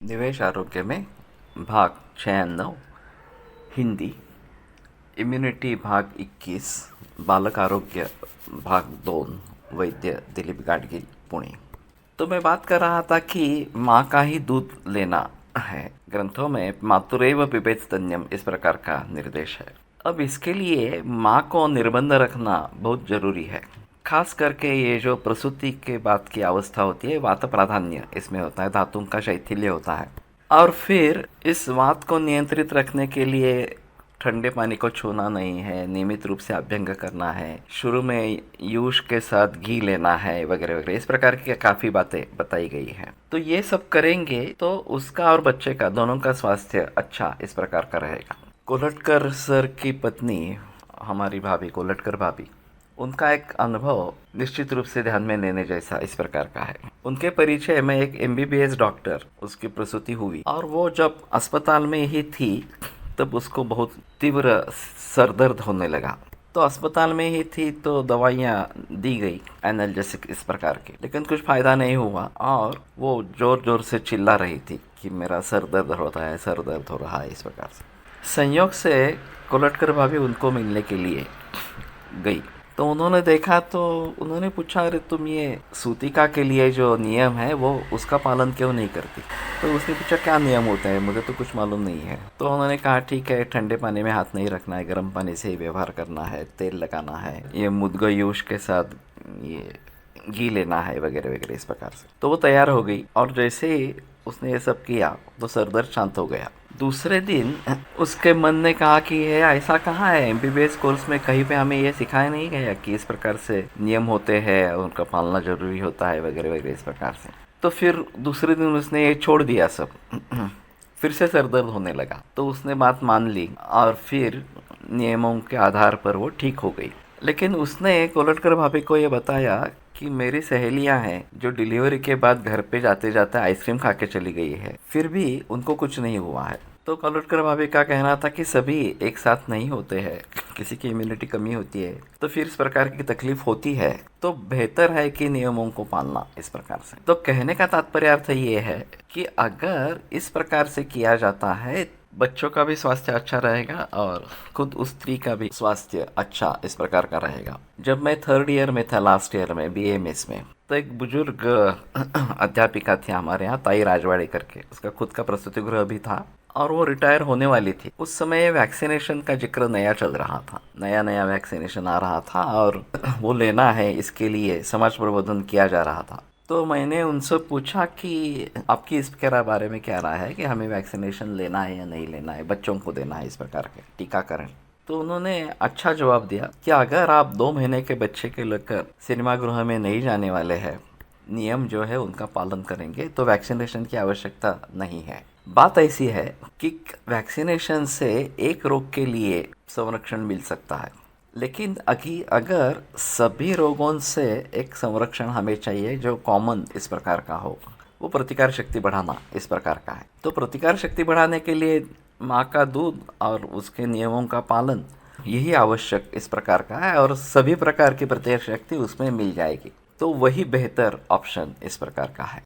निवेश आरोग्य में भाग 96 हिंदी, इम्युनिटी भाग 21, बालक आरोग्य भाग 2, वैद्य दिलीप गाडगीळ पुणे। तो मैं बात कर रहा था कि माँ का ही दूध लेना है। ग्रंथों में मातुरेव पिबेत स्तन्यम इस प्रकार का निर्देश है। अब इसके लिए माँ को निर्बंध रखना बहुत जरूरी है। खास करके ये जो प्रसूति के बाद की अवस्था होती है, वात प्राधान्य इसमें होता है, धातुओं का शैथिल्य होता है। और फिर इस वात को नियंत्रित रखने के लिए ठंडे पानी को छूना नहीं है, नियमित रूप से अभ्यंग करना है, शुरू में यूष के साथ घी लेना है वगैरह वगैरह, इस प्रकार की काफ़ी बातें बताई गई हैं। तो ये सब करेंगे तो उसका और बच्चे का दोनों का स्वास्थ्य अच्छा इस प्रकार का रहेगा। कोलटकर सर की पत्नी, हमारी भाभी कोलटकर भाभी, उनका एक अनुभव निश्चित रूप से ध्यान में लेने जैसा इस प्रकार का है। उनके परिचय में एक MBBS डॉक्टर, उसकी प्रसूति हुई और वो जब अस्पताल में ही थी तब उसको बहुत तीव्र सर दर्द होने लगा। तो अस्पताल में ही थी तो दवाइयाँ दी गई एनाल्जेसिक इस प्रकार की, लेकिन कुछ फ़ायदा नहीं हुआ और वो ज़ोर ज़ोर से चिल्ला रही थी कि मेरा सर दर्द होता है, सर दर्द हो रहा है इस प्रकार से। संयोग से कोलटकर भाभी उनको मिलने के लिए गई तो उन्होंने देखा तो उन्होंने पूछा, अरे तुम ये सूतिका के लिए जो नियम है वो उसका पालन क्यों नहीं करती? तो उसने पूछा क्या नियम होता है, मुझे तो कुछ मालूम नहीं है। तो उन्होंने कहा ठीक है, ठंडे पानी में हाथ नहीं रखना है, गर्म पानी से ही व्यवहार करना है, तेल लगाना है, ये मुद्गो यूष के साथ ये घी लेना है वगैरह वगैरह इस प्रकार से। तो वो तैयार हो गई और जैसे ही उसने ये सब किया तो सर दर्द शांत हो गया। दूसरे दिन उसके मन ने कहा कि ये ऐसा कहाँ है, MBBS कोर्स में कहीं पे हमें ये सिखाया नहीं गया कि इस प्रकार से नियम होते हैं, उनका पालना जरूरी होता है वगैरह वगैरह इस प्रकार से। तो फिर दूसरे दिन उसने ये छोड़ दिया सब। फिर से सर दर्द होने लगा तो उसने बात मान ली और फिर नियमों के आधार पर वो ठीक हो गई। लेकिन उसने कोलटकर भाभी को ये बताया कि मेरी सहेलियां हैं जो डिलीवरी के बाद घर पे जाते जाते आइसक्रीम खा के चली गई है, फिर भी उनको कुछ नहीं हुआ है। तो कोलटकर भाभी का कहना था कि सभी एक साथ नहीं होते हैं, किसी की इम्यूनिटी कमी होती है तो फिर इस प्रकार की तकलीफ होती है, तो बेहतर है कि नियमों को पालना इस प्रकार से। तो कहने का तात्पर्य अर्थ ये है कि अगर इस प्रकार से किया जाता है बच्चों का भी स्वास्थ्य अच्छा रहेगा और खुद उस स्त्री का भी स्वास्थ्य अच्छा इस प्रकार का रहेगा। जब मैं 3rd ईयर में था, लास्ट ईयर में BAMS में, तो एक बुजुर्ग अध्यापिका थी हमारे यहाँ, ताई राजवाड़े करके, उसका खुद का प्रसूति गृह भी था और वो रिटायर होने वाली थी। उस समय वैक्सीनेशन का जिक्र नया चल रहा था, नया नया वैक्सीनेशन आ रहा था और वो लेना है, इसके लिए समाज प्रबोधन किया जा रहा था। तो मैंने उनसे पूछा कि आपकी इसके बारे में क्या राय है कि हमें वैक्सीनेशन लेना है या नहीं लेना है, बच्चों को देना है इस प्रकार के टीकाकरण। तो उन्होंने अच्छा जवाब दिया कि अगर आप 2 महीने के बच्चे के लेकर सिनेमा गृह में नहीं जाने वाले हैं, नियम जो है उनका पालन करेंगे तो वैक्सीनेशन की आवश्यकता नहीं है। बात ऐसी है कि वैक्सीनेशन से एक रोग के लिए संरक्षण मिल सकता है, लेकिन अगर सभी रोगों से एक संरक्षण हमें चाहिए जो कॉमन इस प्रकार का हो, वो प्रतिकार शक्ति बढ़ाना इस प्रकार का है। तो प्रतिकार शक्ति बढ़ाने के लिए माँ का दूध और उसके नियमों का पालन यही आवश्यक इस प्रकार का है और सभी प्रकार की प्रतिकार शक्ति उसमें मिल जाएगी। तो वही बेहतर ऑप्शन इस प्रकार का है।